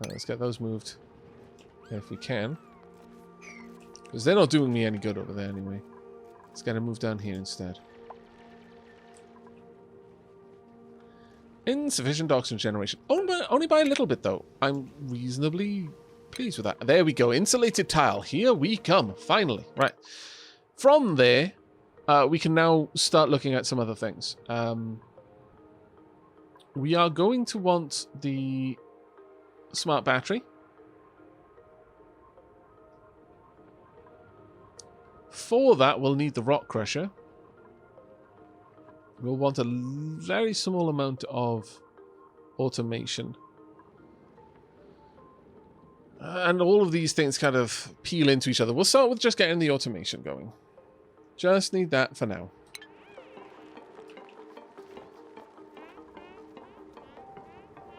Let's get those moved if we can. Because they're not doing me any good over there anyway. Let's get them moved down here instead. Insufficient oxygen generation. Only by a little bit, though. I'm reasonably pleased with that. There we go. Insulated tile. Here we come. Finally. Right. From there, we can now start looking at some other things. We are going to want the smart battery. For that, we'll need the rock crusher. We'll want a very small amount of automation. And all of these things kind of peel into each other. We'll start with just getting the automation going. Just need that for now.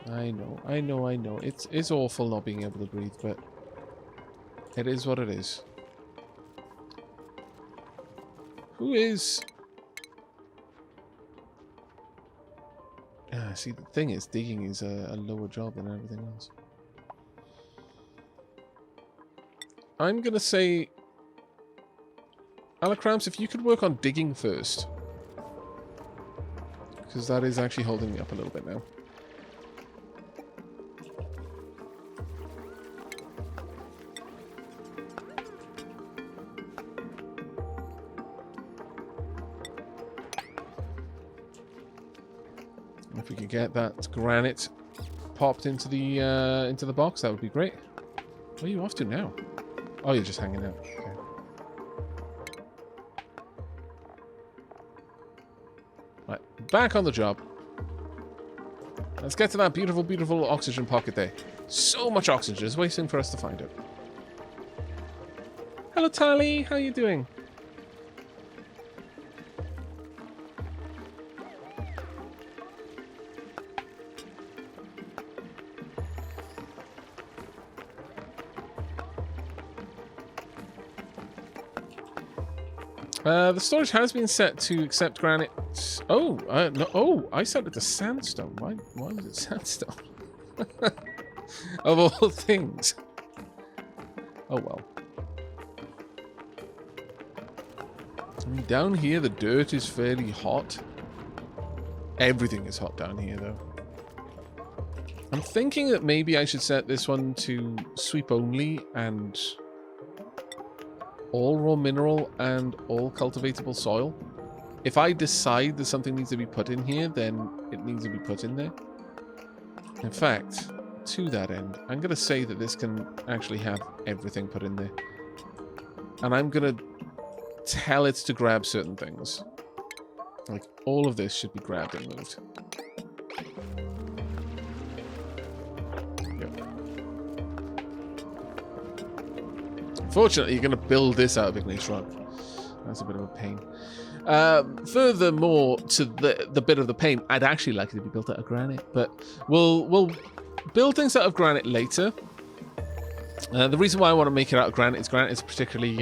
I know. It's awful not being able to breathe, but it is what it is. Who is... see, the thing is, digging is a lower job than everything else. I'm going to say... Alacramps, if you could work on digging first. Because that is actually holding me up a little bit now. If we could get that granite popped into the box, that would be great. Where are you off to now? Oh, you're just hanging out. Okay. Right, back on the job. Let's get to that beautiful, beautiful oxygen pocket there. So much oxygen, just waiting for us to find it. Hello, Tali. How are you doing? The storage has been set to accept granite. Oh, no. Oh, I set it to sandstone. Why was it sandstone? Of all things. Oh, well. I mean, down here, the dirt is fairly hot. Everything is hot down here, though. I'm thinking that maybe I should set this one to sweep only and... all raw mineral and all cultivatable soil. If I decide that something needs to be put in here, then it needs to be put in there. In fact, to that end, I'm going to say that this can actually have everything put in there. And I'm going to tell it to grab certain things. Like, all of this should be grabbed and moved. Fortunately, you're going to build this out of igneous rock. That's a bit of a pain. Furthermore, to the bit of the pain, I'd actually like it to be built out of granite, but we'll build things out of granite later. The reason why I want to make it out of granite is a particularly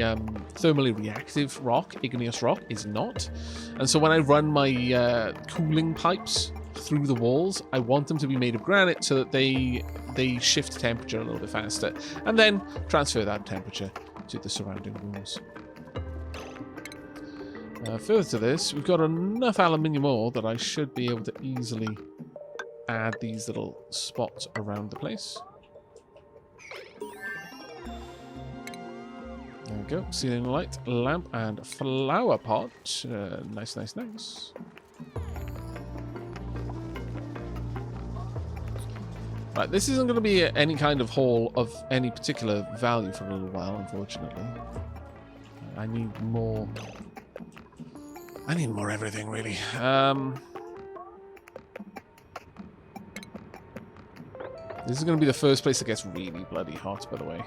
thermally reactive rock. Igneous rock is not. And so when I run my cooling pipes through the walls, I want them to be made of granite so that they shift temperature a little bit faster, and then transfer that temperature to the surrounding rooms. Further to this, we've got enough aluminium ore that I should be able to easily add these little spots around the place. There we go. Ceiling light, lamp, and flower pot. Nice, nice, nice. Right, this isn't going to be any kind of haul of any particular value for a little while, unfortunately. I need more... I need more everything, really. This is going to be the first place that gets really bloody hot, by the way.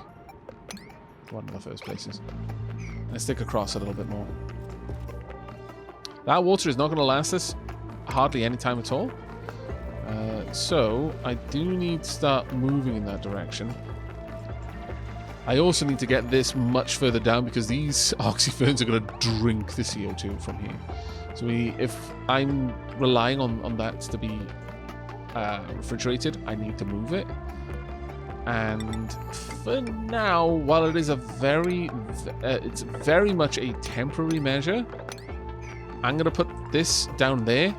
One of the first places. Let's stick across a little bit more. That water is not going to last us hardly any time at all. So, I do need to start moving in that direction. I also need to get this much further down because these oxyferns are going to drink the CO2 from here. So if I'm relying on that to be refrigerated, I need to move it. And for now, while it is it's very much a temporary measure, I'm going to put this down there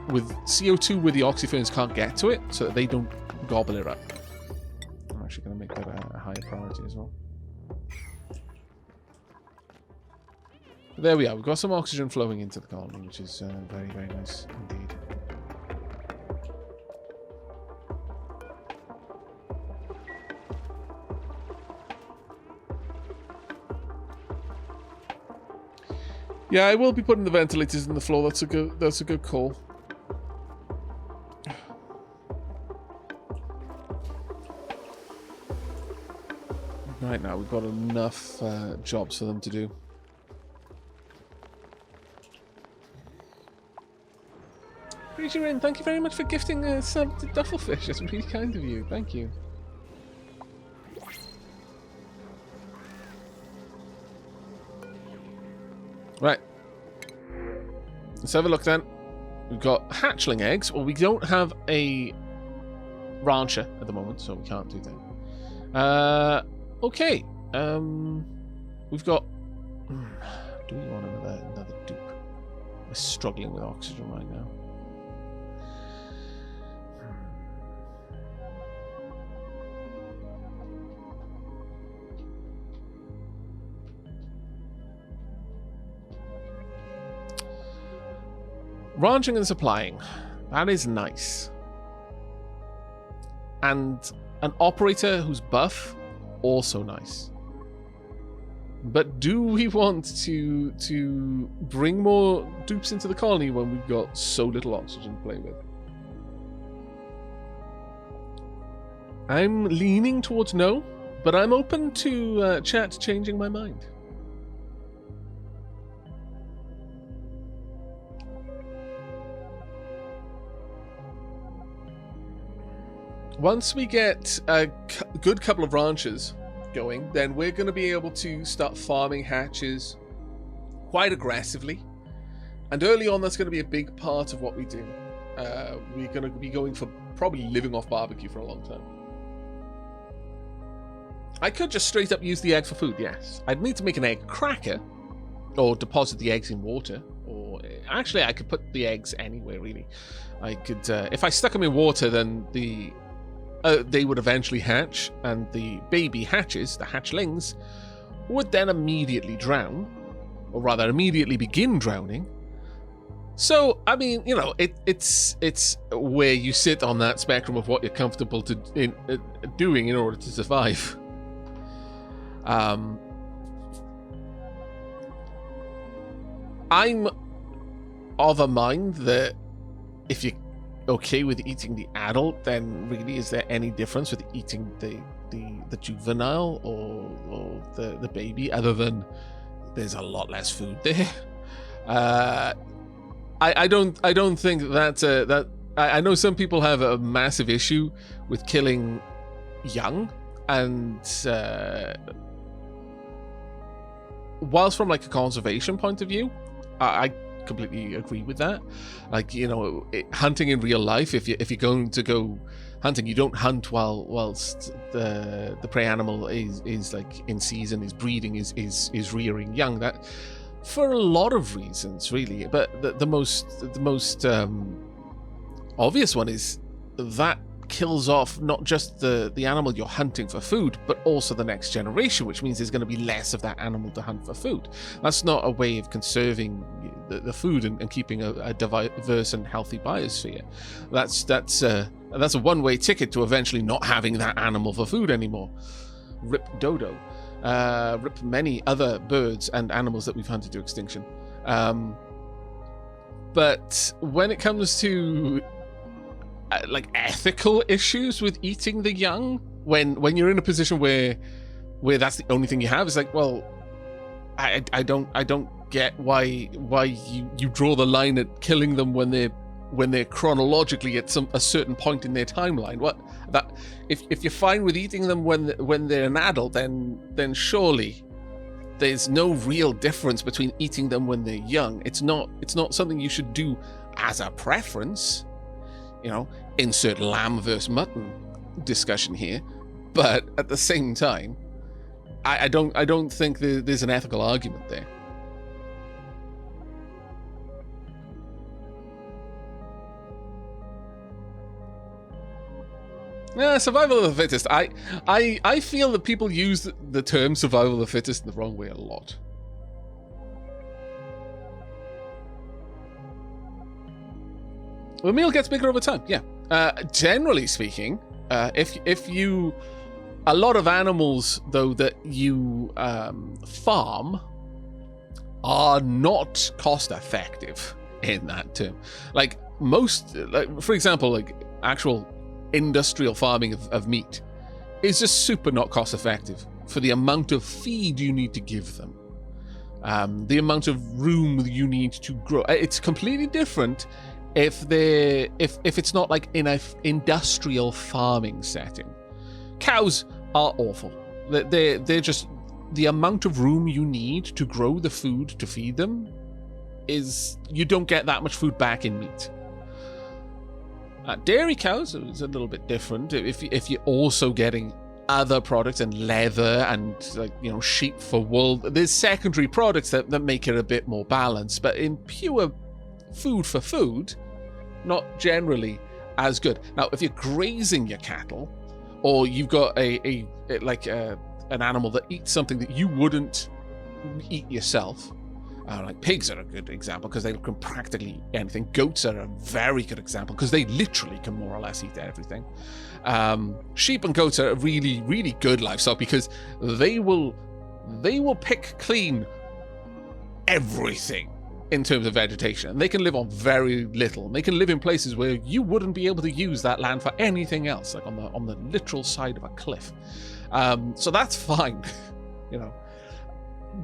with CO2 where the oxyferns can't get to it, so that they don't gobble it up. I'm actually going to make that a higher priority as well. There we are. We've got some oxygen flowing into the colony, which is very, very nice indeed. Yeah, I will be putting the ventilators in the floor. That's a good call. Right now, we've got enough jobs for them to do. Rin, thank you very much for gifting a sub to Duffelfish. That's really kind of you. Thank you. Right. Let's have a look then. We've got hatchling eggs. Well, we don't have a rancher at the moment, so we can't do that. Okay. We've got... Do we want another dupe? We're struggling with oxygen right now. Ranching and supplying. That is nice. And an operator who's buff, also nice. But do we want to bring more dupes into the colony when we've got so little oxygen to play with? I'm leaning towards no, but I'm open to chat changing my mind. Once we get a good couple of ranches going, then we're going to be able to start farming hatches quite aggressively. And early on, that's going to be a big part of what we do. We're going to be going for probably living off barbecue for a long time. I could just straight up use the egg for food, yes. I'd need to make an egg cracker, or deposit the eggs in water, or actually I could put the eggs anywhere, really. I could, if I stuck them in water, then they would eventually hatch, and the baby hatches, the hatchlings, would then immediately drown, or rather immediately begin drowning. So, I mean, you know, it's where you sit on that spectrum of what you're comfortable doing in order to survive. I'm of a mind that if you're okay with eating the adult, then really is there any difference with eating the juvenile or the baby, other than there's a lot less food there? I don't think that I know some people have a massive issue with killing young, and whilst from like a conservation point of view, I completely agree with that. Like, you know, hunting in real life, if you're going to go hunting, you don't hunt whilst the prey animal is like in season, is breeding, is rearing young. That for a lot of reasons, really. But the most obvious one is that kills off not just the animal you're hunting for food, but also the next generation, which means there's going to be less of that animal to hunt for food. That's not a way of conserving the food and keeping a diverse and healthy biosphere. That's a one-way ticket to eventually not having that animal for food anymore. Rip dodo. Rip many other birds and animals that we've hunted to extinction. But when it comes to like ethical issues with eating the young, when you're in a position where that's the only thing you have, it's like, well, I don't get why you draw the line at killing them when they're chronologically at a certain point in their timeline. What that if you're fine with eating them when they're an adult, then surely there's no real difference between eating them when they're young. It's not something you should do as a preference. You know, insert lamb versus mutton discussion here. But at the same time, I don't think there's an ethical argument there. Yeah, survival of the fittest. I feel that people use the term survival of the fittest the wrong way a lot. The meal gets bigger over time, yeah. Generally speaking, if you... A lot of animals, though, that you farm are not cost-effective in that term. Like, for example, like, actual industrial farming of meat is just super not cost-effective for the amount of feed you need to give them. The amount of room you need to grow. It's completely different if it's not like in an industrial farming setting. Cows are awful. They're just... The amount of room you need to grow the food to feed them is... You don't get that much food back in meat. Dairy cows is a little bit different. If you're also getting other products and leather and, like, you know, sheep for wool, there's secondary products that make it a bit more balanced. But in pure food for food, not generally as good. Now, if you're grazing your cattle, or you've got an animal that eats something that you wouldn't eat yourself, like pigs are a good example because they can practically eat anything. Goats are a very good example because they literally can more or less eat everything. Sheep and goats are a really, really good livestock because they will pick clean everything in terms of vegetation, and they can live on very little. They can live in places where you wouldn't be able to use that land for anything else, like on the literal side of a cliff. So that's fine, you know.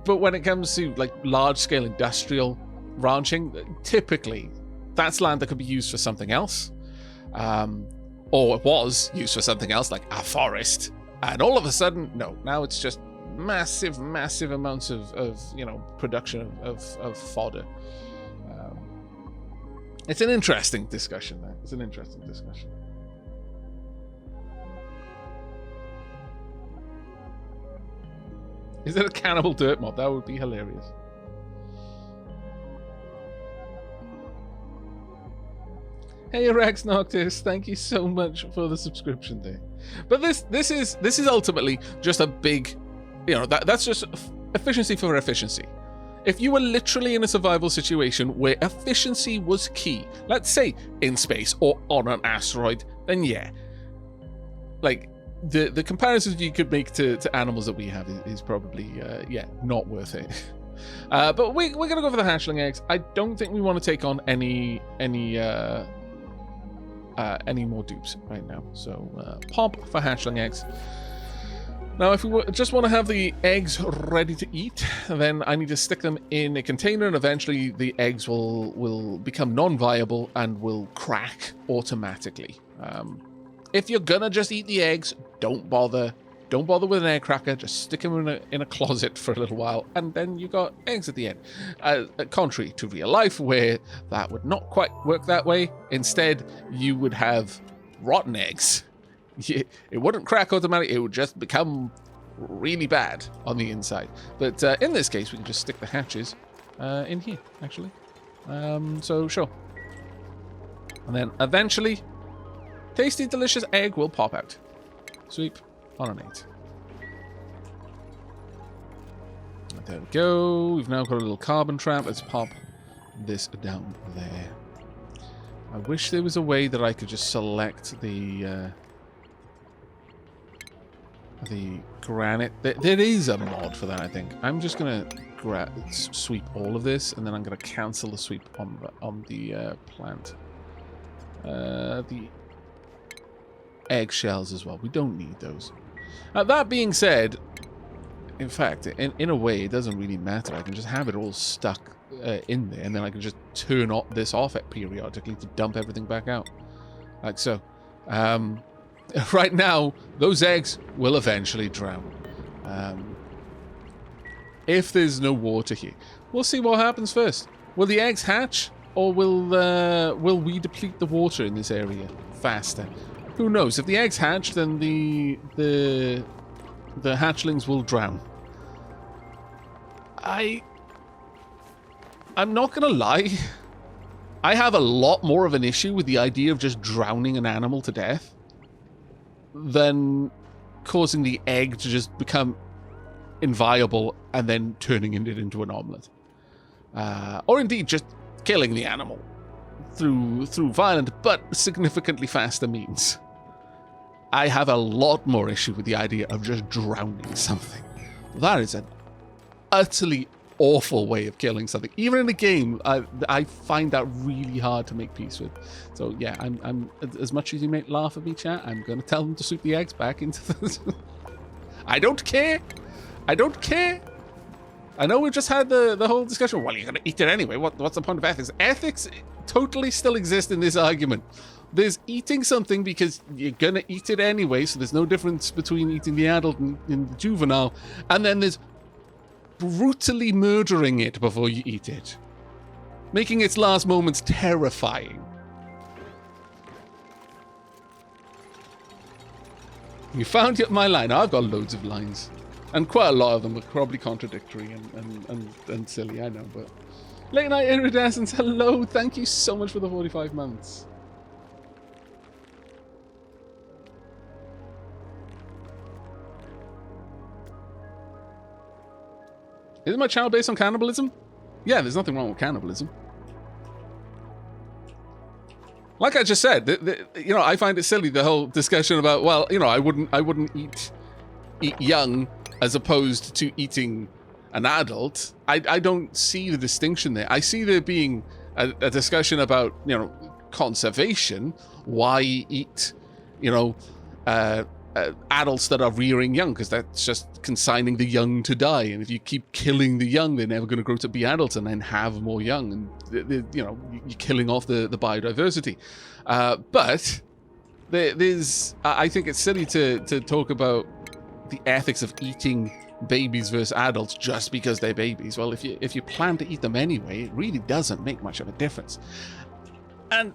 But when it comes to like large-scale industrial ranching, typically that's land that could be used for something else, or it was used for something else, like a forest. And all of a sudden, no, now it's just massive amounts of you know, production of fodder. It's an interesting discussion there. It's an interesting discussion. Is it a cannibal dirt mob? That would be hilarious. Hey Rex Noctis, thank you so much for the subscription there. But this is ultimately just a big, you know, that's just efficiency for efficiency. If you were literally in a survival situation where efficiency was key, let's say in space or on an asteroid, then yeah, like the comparisons you could make to animals that we have is probably yeah, not worth it. But we're gonna go for the hatchling eggs. I don't think we want to take on any more dupes right now. So pop for hatchling eggs. Now, if we just want to have the eggs ready to eat, then I need to stick them in a container, and eventually the eggs will become non-viable and will crack automatically. If you're gonna just eat the eggs, don't bother. Don't bother with an egg cracker. Just stick them in a closet for a little while, and then you got eggs at the end. Contrary to real life, where that would not quite work that way. Instead, you would have rotten eggs. It wouldn't crack automatically. It would just become really bad on the inside. But in this case, we can just stick the hatches in here, actually. So sure. And then eventually, tasty, delicious egg will pop out. Sweep on an 8. There we go. We've now got a little carbon trap. Let's pop this down there. I wish there was a way that I could just select the granite. There is a mod for that, I think. I'm just gonna sweep all of this, and then I'm gonna cancel the sweep on the plant. The eggshells as well. We don't need those. That being said, in fact, in a way, it doesn't really matter. I can just have it all stuck in there, and then I can just turn this off periodically to dump everything back out, like so. Right now, those eggs will eventually drown. If there's no water here, we'll see what happens first. Will the eggs hatch, or will we deplete the water in this area faster? Who knows? If the eggs hatch, then the hatchlings will drown. I'm not gonna lie. I have a lot more of an issue with the idea of just drowning an animal to death than causing the egg to just become inviable and then turning it into an omelette. Or indeed just killing the animal through violent but significantly faster means. I have a lot more issue with the idea of just drowning something. That is an utterly awful way of killing something. Even in a game, I find that really hard to make peace with. So yeah, I'm as much as you may laugh at me, chat, I'm going to tell them to shoot the eggs back into the... I don't care. I don't care. I know we just had the whole discussion. Well, you're going to eat it anyway. What's the point of ethics? Ethics totally still exist in this argument. There's eating something because you're going to eat it anyway, so there's no difference between eating the adult and the juvenile. And then there's brutally murdering it before you eat it, making its last moments terrifying. You found my line. I've got loads of lines, and quite a lot of them are probably contradictory and silly, I know, but... Late Night Iridescence, hello, thank you so much for the 45 months. Is my channel based on cannibalism? Yeah, there's nothing wrong with cannibalism. Like I just said, you know, I find it silly, the whole discussion about, well, you know, I wouldn't eat young as opposed to eating an adult. I don't see the distinction there. I see there being a discussion about, you know, conservation. Why eat, you know, adults that are rearing young, because that's just consigning the young to die. And if you keep killing the young, they're never going to grow to be adults and then have more young. And, you know, you're killing off the biodiversity. But there's, I think it's silly to talk about the ethics of eating babies versus adults just because they're babies. Well, if you plan to eat them anyway, it really doesn't make much of a difference. And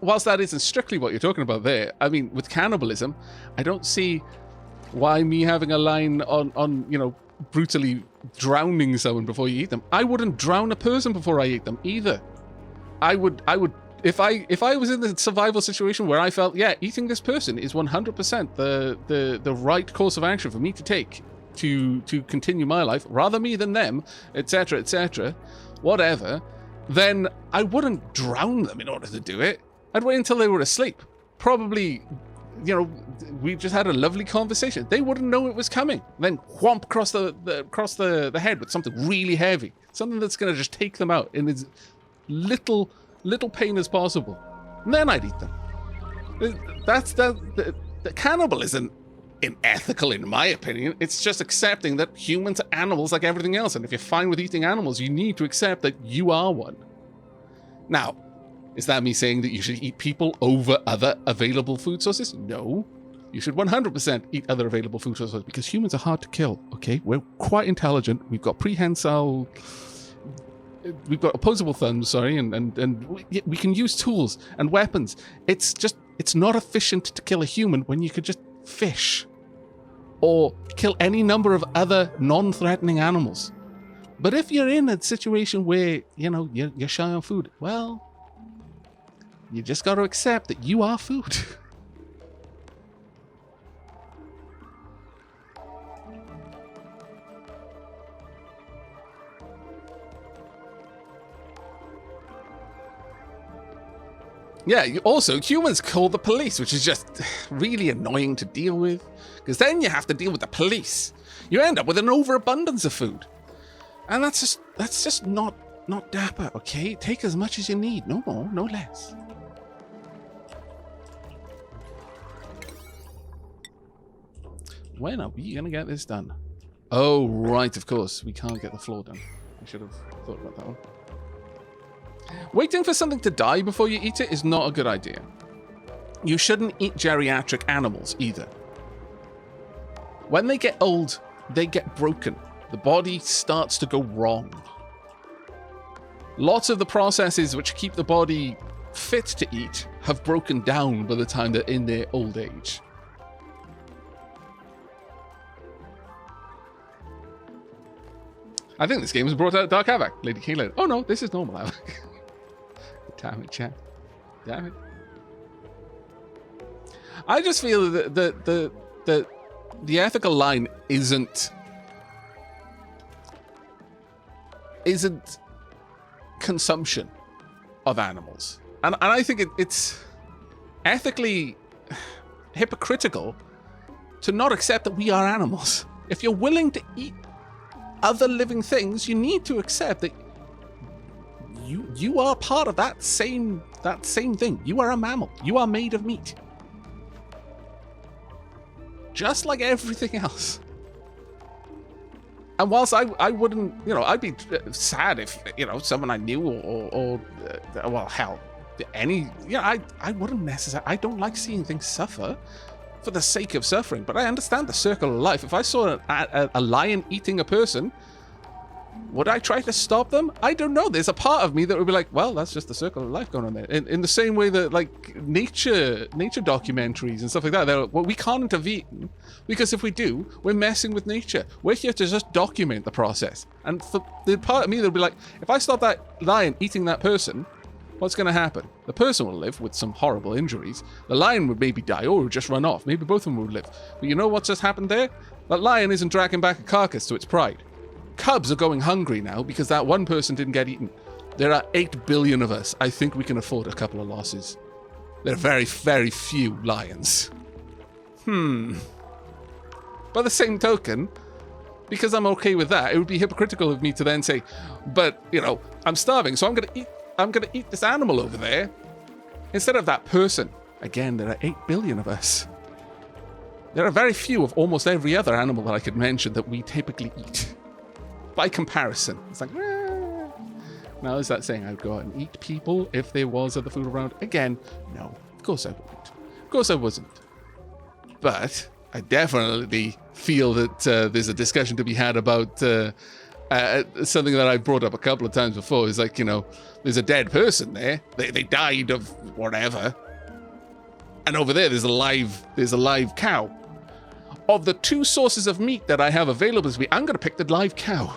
whilst that isn't strictly what you're talking about there, I mean, with cannibalism, I don't see why me having a line on you know, brutally drowning someone before you eat them. I wouldn't drown a person before I eat them either. I would if I was in the survival situation where I felt, yeah, eating this person is 100% the right course of action for me to take to continue my life, rather me than them, etc., whatever, then I wouldn't drown them in order to do it. I'd wait until they were asleep. Probably, you know, we just had a lovely conversation. They wouldn't know it was coming. Then whomp across the head with something really heavy. Something that's going to just take them out in as little pain as possible. And then I'd eat them. The cannibalism isn't ethical, in my opinion. It's just accepting that humans are animals like everything else. And if you're fine with eating animals, you need to accept that you are one. Now, is that me saying that you should eat people over other available food sources? No. You should 100% eat other available food sources because humans are hard to kill, okay? We're quite intelligent. We've got prehensile... We've got opposable thumbs, sorry, and we can use tools and weapons. It's not efficient to kill a human when you could just fish or kill any number of other non-threatening animals. But if you're in a situation where, you know, you're shy on food, well... You just got to accept that you are food. Yeah, also, humans call the police, which is just really annoying to deal with. Because then you have to deal with the police. You end up with an overabundance of food. And that's just not dapper, okay? Take as much as you need. No more, no less. When are we going to get this done? Oh, right, of course. We can't get the floor done. I should have thought about that one. Waiting for something to die before you eat it is not a good idea. You shouldn't eat geriatric animals either. When they get old, they get broken. The body starts to go wrong. Lots of the processes which keep the body fit to eat have broken down by the time they're in their old age. I think this game has brought out Dark Aavak, Lady Klei. Oh no, this is normal Aavak. Damn it, chat. Damn it. I just feel that the ethical line isn't consumption of animals. And I think it's ethically hypocritical to not accept that we are animals. If you're willing to eat other living things, you need to accept that you are part of that same thing. You are a mammal. You are made of meat. Just like everything else. And whilst I wouldn't, I'd be sad if, someone I knew or well, hell, I wouldn't necessarily, I don't like seeing things suffer for the sake of suffering, but I understand the circle of life. If I saw a lion eating a person, would I try to stop them? I don't know. There's a part of me that would be like, well, that's just the circle of life going on there. In the same way that, like, nature documentaries and stuff like that, well, we can't intervene because if we do, we're messing with nature. We're here to just document the process. And for the part of me that would be like, if I stop that lion eating that person, what's going to happen? The person will live with some horrible injuries. The lion would maybe die or would just run off. Maybe both of them would live. But you know what's just happened there? That lion isn't dragging back a carcass to its pride. Cubs are going hungry now because that one person didn't get eaten. There are 8 billion of us. I think we can afford a couple of losses. There are very, very few lions. By the same token, because I'm okay with that, it would be hypocritical of me to then say, but, I'm starving, so I'm gonna eat this animal over there instead of that person. Again, there are 8 billion of us. There are very few of almost every other animal that I could mention that we typically eat. By comparison, it's like, now is that saying I would go out and eat people if there was other food around? Again, no, of course I wouldn't. Of course I wasn't. But I definitely feel that there's a discussion to be had about something that I brought up a couple of times before. Is like, there's a dead person there. They died of whatever, and over there there's a live cow. Of the 2 sources of meat that I have available to me, I'm going to pick the live cow.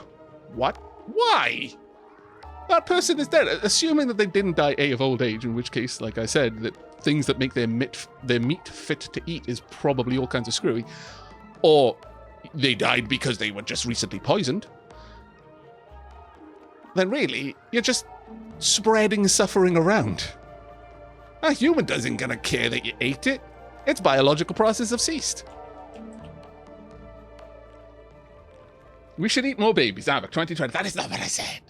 What? Why? That person is dead. Assuming that they didn't die of old age, in which case, like I said, that things that make their meat fit to eat is probably all kinds of screwy. Or they died because they were just recently poisoned. Then really, you're just spreading suffering around. A human doesn't going to care that you ate it. Its biological process have ceased. We should eat more babies. Aavak 2020. That is not what I said.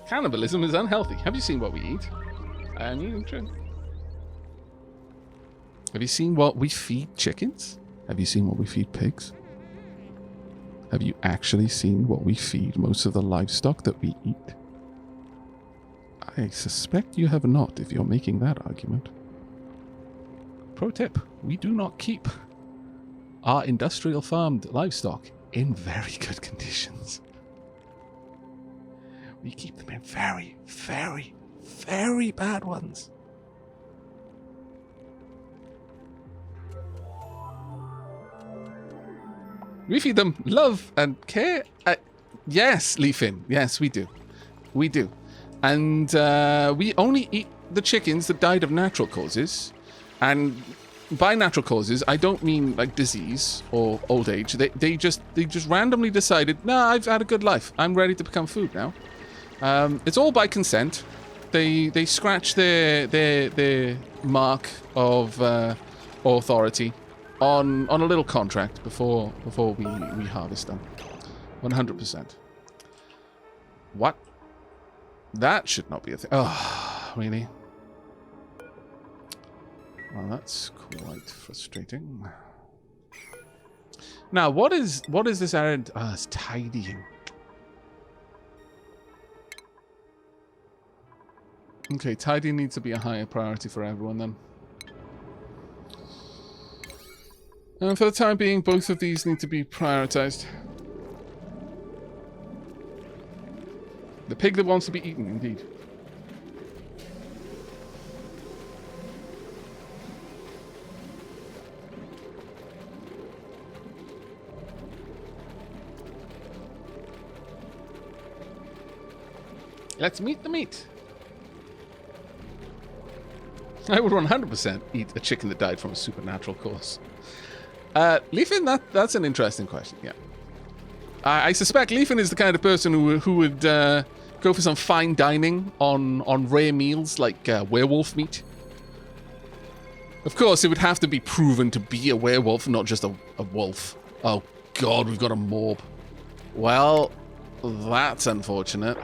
Cannibalism is unhealthy. Have you seen what we eat? Have you seen what we feed chickens? Have you seen what we feed pigs? Have you actually seen what we feed most of the livestock that we eat? I suspect you have not if you're making that argument. Pro tip, we do not keep our industrial farmed livestock in very good conditions. We keep them in very, very, very bad ones. We feed them love and care. Yes, Leafin. Yes, we do. We do. And we only eat the chickens that died of natural causes. And by natural causes, I don't mean like disease or old age. They just randomly decided, nah, I've had a good life. I'm ready to become food now. It's all by consent. They scratch their mark of authority on a little contract before we harvest them. 100%. What? That should not be a thing. Oh, really? Well, that's quite frustrating. Now, what is this errand? Ah, it's tidying. Okay, tidying needs to be a higher priority for everyone then. And for the time being, both of these need to be prioritized. The pig that wants to be eaten, indeed. Let's meet the meat. I would 100% eat a chicken that died from a supernatural cause. Leafin, that's an interesting question, yeah. I suspect Leafin is the kind of person who would go for some fine dining on rare meals like werewolf meat. Of course, it would have to be proven to be a werewolf, not just a wolf. Oh god, we've got a morb. Well, that's unfortunate.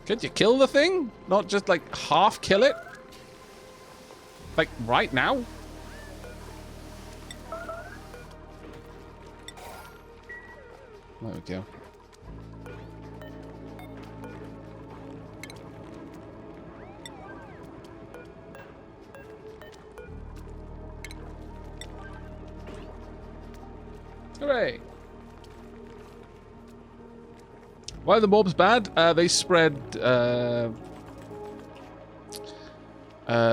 Could you kill the thing? Not just, like, half kill it? Like, right now? There we go. Hooray! Why are the mobs bad? They spread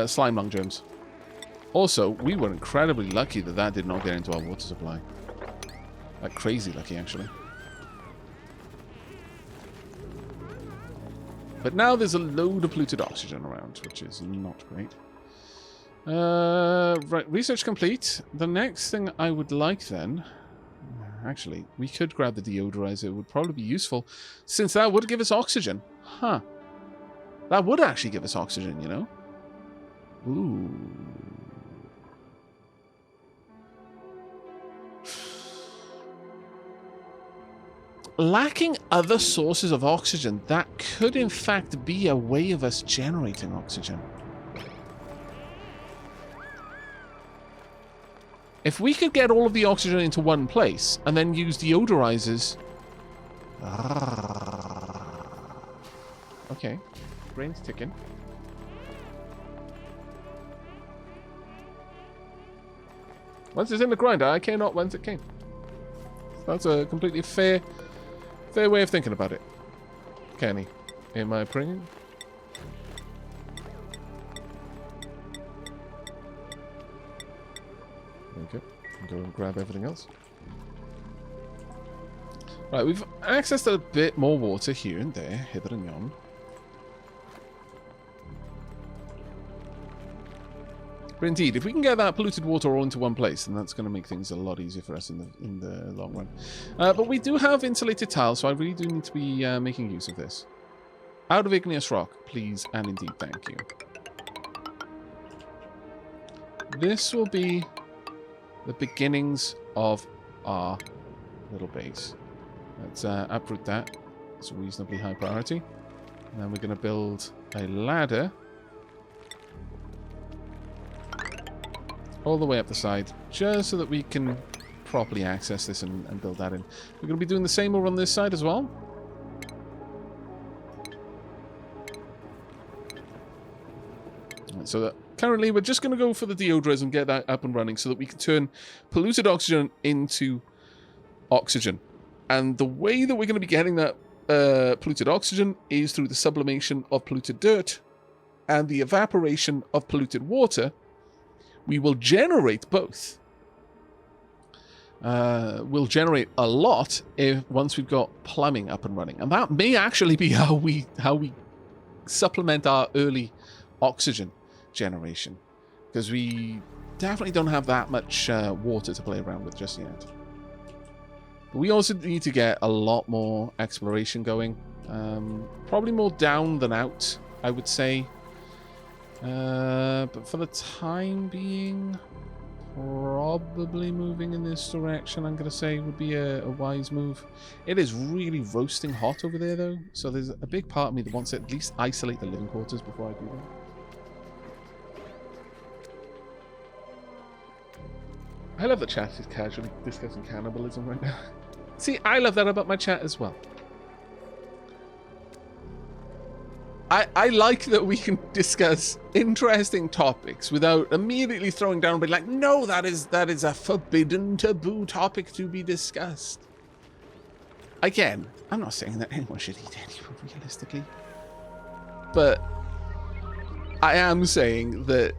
slime lung germs. Also, we were incredibly lucky that did not get into our water supply. Like crazy lucky, actually. But now there's a load of polluted oxygen around, which is not great. Right, research complete. The next thing I would like then... Actually, we could grab the deodorizer. It would probably be useful, since that would give us oxygen. Huh. That would actually give us oxygen, you know? Ooh. Lacking other sources of oxygen, that could in fact be a way of us generating oxygen. If we could get all of the oxygen into one place and then use deodorizers... Okay. Brain's ticking. Once it's in the grinder, I care not whence it came. That's a completely fair way of thinking about it. Kenny, am I bringing? Okay, go and grab everything else. Right, we've accessed a bit more water here and there, hither and yon. But indeed, if we can get that polluted water all into one place, then that's going to make things a lot easier for us in the long run. But we do have insulated tiles, so I really do need to be making use of this. Out of igneous rock, please, and indeed, thank you. This will be the beginnings of our little base. Let's uproot that. It's a reasonably high priority. And then we're going to build a ladder all the way up the side, just so that we can properly access this and build that in. We're going to be doing the same over on this side as well. Right, so that currently we're just going to go for the deodorizer and get that up and running so that we can turn polluted oxygen into oxygen. And the way that we're going to be getting that polluted oxygen is through the sublimation of polluted dirt and the evaporation of polluted water. We will generate both. We'll generate a lot once we've got plumbing up and running, and that may actually be how we supplement our early oxygen generation, because we definitely don't have that much water to play around with just yet. But we also need to get a lot more exploration going, probably more down than out, I would say. But for the time being, probably moving in this direction, I'm going to say, would be a wise move. It is really roasting hot over there, though, so there's a big part of me that wants to at least isolate the living quarters before I do that. I love that chat is casually discussing cannibalism right now. See, I love that about my chat as well. I like that we can discuss interesting topics without immediately throwing down and being like, no, that is a forbidden taboo topic to be discussed. Again, I'm not saying that anyone should eat anyone realistically, but I am saying that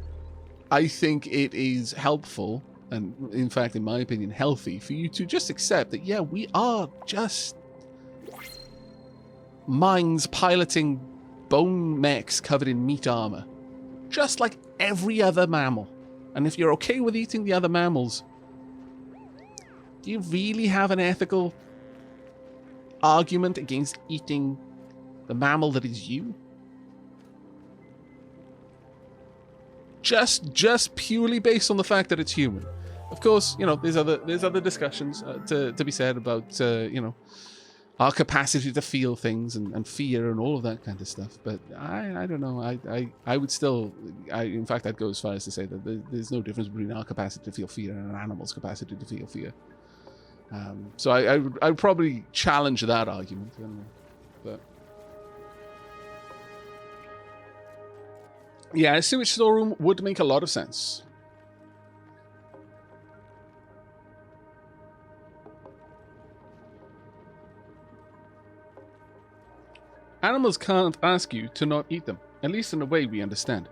I think it is helpful, and in fact, in my opinion, healthy, for you to just accept that, yeah, we are just minds piloting bone mechs covered in meat armor, just like every other mammal. And if you're okay with eating the other mammals, do you really have an ethical argument against eating the mammal that is you? Just purely based on the fact that it's human. Of course, you know, there's other discussions to be said about you know, our capacity to feel things and fear and all of that kind of stuff. But I don't know. I would still, in fact, I'd go as far as to say that there's no difference between our capacity to feel fear and an animal's capacity to feel fear. So I would probably challenge that argument. But yeah, a sewage storeroom would make a lot of sense. Animals can't ask you to not eat them, at least in a way we understand.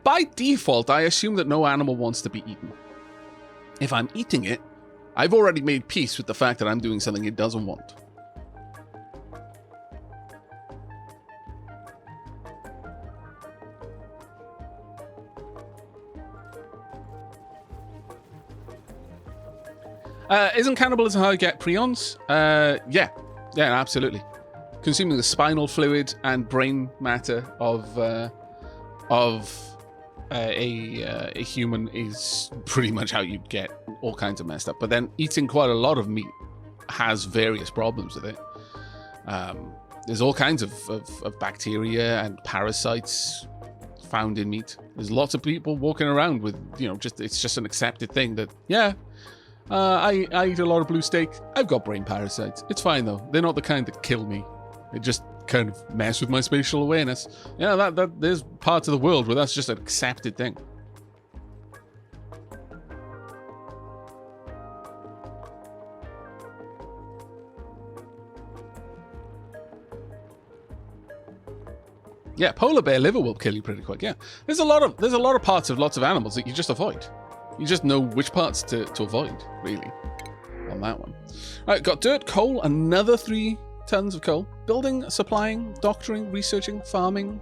By default, I assume that no animal wants to be eaten. If I'm eating it, I've already made peace with the fact that I'm doing something it doesn't want. Isn't cannibalism how you get prions? Yeah, absolutely. Consuming the spinal fluid and brain matter of a human is pretty much how you get all kinds of messed up. But then eating quite a lot of meat has various problems with it. There's all kinds of bacteria and parasites found in meat. There's lots of people walking around with, you know, it's just an accepted thing that, yeah, I eat a lot of blue steak. I've got brain parasites. It's fine though. They're not the kind that kill me. They just kind of mess with my spatial awareness. Yeah, that there's parts of the world where that's just an accepted thing. Yeah, polar bear liver will kill you pretty quick. Yeah, there's a lot of parts of lots of animals that you just avoid. You just know which parts to avoid, really, on that one. All right, got dirt, coal, another 3 tons of coal. Building, supplying, doctoring, researching, farming.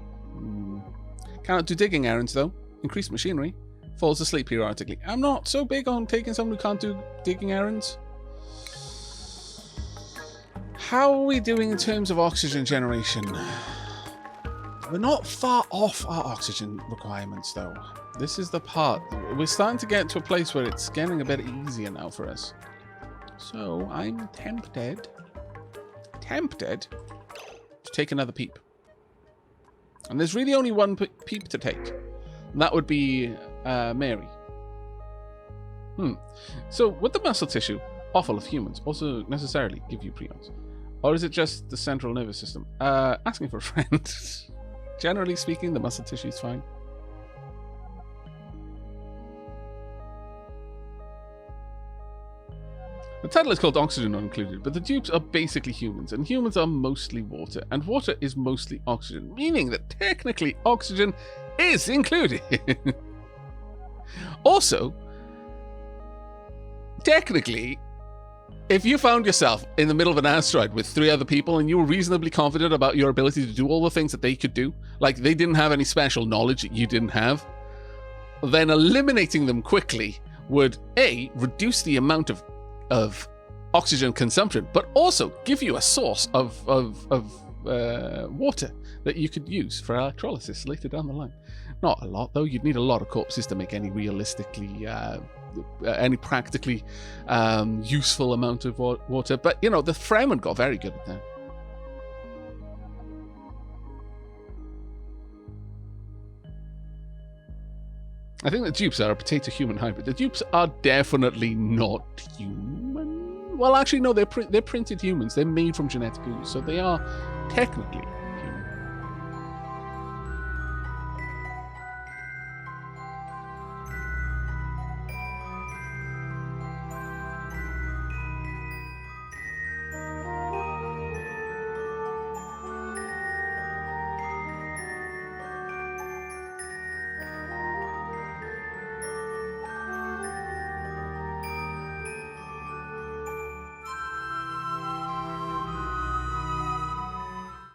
Cannot do digging errands, though. Increased machinery. Falls asleep periodically. I'm not so big on taking someone who can't do digging errands. How are we doing in terms of oxygen generation? We're not far off our oxygen requirements, though. This is the part. We're starting to get to a place where it's getting a bit easier now for us. So I'm tempted to take another peep. And there's really only one peep to take. And that would be Mary. So would the muscle tissue, offal of humans, also necessarily give you prions? Or is it just the central nervous system? Asking for a friend. Generally speaking, the muscle tissue is fine. The title is called Oxygen Not Included, but the dupes are basically humans, and humans are mostly water, and water is mostly oxygen, meaning that technically oxygen is included. Also, technically, if you found yourself in the middle of an asteroid with 3 other people and you were reasonably confident about your ability to do all the things that they could do, like they didn't have any special knowledge that you didn't have, then eliminating them quickly would, A, reduce the amount of oxygen consumption, but also give you a source of water that you could use for electrolysis later down the line. Not a lot, though. You'd need a lot of corpses to make any realistically, any practically useful amount of water. But, you know, the Fremen got very good at that. I think the dupes are a potato-human hybrid. The dupes are definitely not human. Well, actually, no, they're printed humans. They're made from genetic ooze, so they are technically